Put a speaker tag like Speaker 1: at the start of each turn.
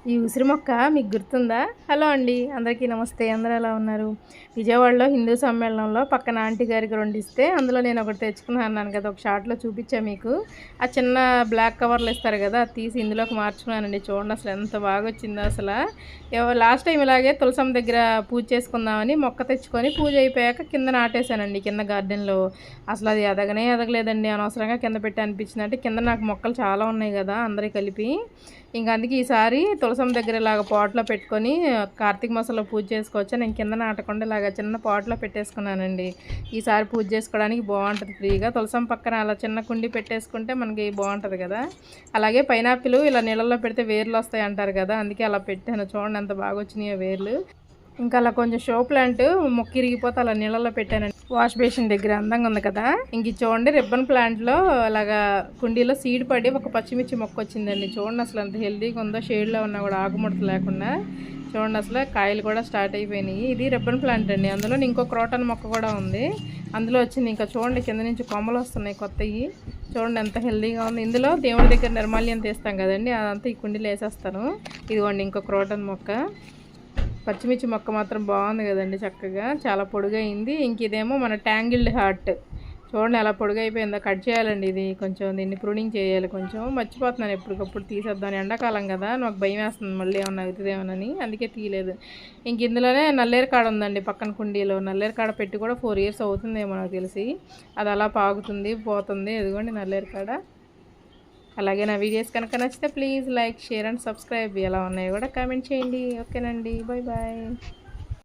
Speaker 1: ఈ ఉసిరి మొక్క మీకు గుర్తుందా? హలో అండి, అందరికీ నమస్తే. అందరూ ఎలా ఉన్నారు? విజయవాడలో హిందూ సమ్మేళనంలో పక్కన ఆంటీ గారికి 2 ఇస్తే అందులో నేను ఒకటి తెచ్చుకున్నాను అన్నాను కదా! ఒక షార్ట్‌లో చూపించా మీకు. ఆ చిన్న బ్లాక్ కవర్లు ఇస్తారు కదా! అది తీసి ఇందులోకి మార్చుకున్నానండి. చూడండి అసలు ఎంత బాగా వచ్చిందో అసల. లాస్ట్ టైం ఇలాగే తులసమ్మ దగ్గర పూజ చేసుకుందామని మొక్క తెచ్చుకొని పూజ అయిపోయాక కింద నాటేశానండి కింద గార్డెన్‌లో. అసలు అది ఎదగలేదండి. అనవసరంగా కింద పెట్టి అనిపించింది. అంటే కింద నాకు మొక్కలు చాలా ఉన్నాయి కదా! అందరివి కలిపి. ఇంక అందుకే ఈసారి తులసమ్మ దగ్గర ఇలాగ పాట్‌లో పెట్టుకొని కార్తీక మాసంలో పూజ చేసుకోవచ్చు. నేను కింద నాటకుండా ఇలాగ చిన్న పాట్‌లో పెట్టేసుకున్నానండి. ఈసారి పూజ చేసుకోవడానికి బాగుంటుంది ఫ్రీగా. తులసమ్మ పక్కన అలా చిన్న కుండీ పెట్టేసుకుంటే మనకి బాగుంటుంది కదా! అలాగే పైనాపిల్ ఇలా నీళ్ళల్లో పెడితే వేర్లు వస్తాయి అంటారు కదా! అందుకే అలా పెట్టాను. చూడండి ఎంత బాగా వచ్చినాయో వేర్లు. ఇంకా అలా కొంచెం షో ప్లాంట్ మొక్క ఇరిగిపోతే అలా నీళ్ళలో పెట్టానండి వాష్ బేసిన్ దగ్గర. అందంగా ఉంది కదా! ఇంక చూడండి రిబ్బన్ ప్లాంట్లో అలాగా కుండీలో సీడ్ పడి ఒక పచ్చిమిర్చి మొక్క వచ్చిందండి. చూడండి అసలు ఎంత హెల్తీగా ఉందో, షేడ్లో ఉన్నా కూడా ఆకుముడత లేకుండా. చూడండి అసలు కాయలు కూడా స్టార్ట్ అయిపోయినాయి. ఇది రిబ్బన్ ప్లాంట్ అండి. అందులో ఇంకో క్రోటన్ మొక్క కూడా ఉంది. అందులో వచ్చింది. ఇంకా చూడండి కింద నుంచి కొమ్మలు వస్తున్నాయి కొత్తవి. చూడండి ఎంత హెల్తీగా ఉంది. ఇందులో దేవుడి దగ్గర నిర్మాల్యం తీస్తాం కదండి, అదంతా ఈ కుండీలో వేసేస్తాను. ఇదిగోండి ఇంకో క్రోటన్ మొక్క. పచ్చిమిర్చి మొక్క మాత్రం బాగుంది కదండి, చక్కగా చాలా పొడుగైంది. ఇంక ఇదేమో మన ట్యాంగిల్డ్ హార్ట్. చూడండి ఎలా పొడుగైపోయిందో. కట్ చేయాలండి ఇది, కొంచెం దీన్ని ప్రూనింగ్ చేయాలి. కొంచెం మర్చిపోతున్నాను ఎప్పటికప్పుడు తీసేద్దాను. ఎండాకాలం కదా, నాకు భయం వేస్తుంది మళ్ళీ ఏమన్నా అవుతుందేమోనని, అందుకే తీయలేదు. ఇంక ఇందులోనే నల్లేరు కాడ ఉందండి పక్కన కుండీలో. నల్లేరు కాడ పెట్టి కూడా 4 ఇయర్స్ అవుతుందేమో నాకు తెలిసి. అది అలా పాగుతుంది పోతుంది. ఎదుగోండి నల్లేరు కాడ. అలాగే నా వీడియోస్ కనుక నచ్చితే please like, share and subscribe. ఎలా ఉన్నాయో కూడా కామెంట్ చేయండి. ఓకేనండి, బాయ్ బాయ్.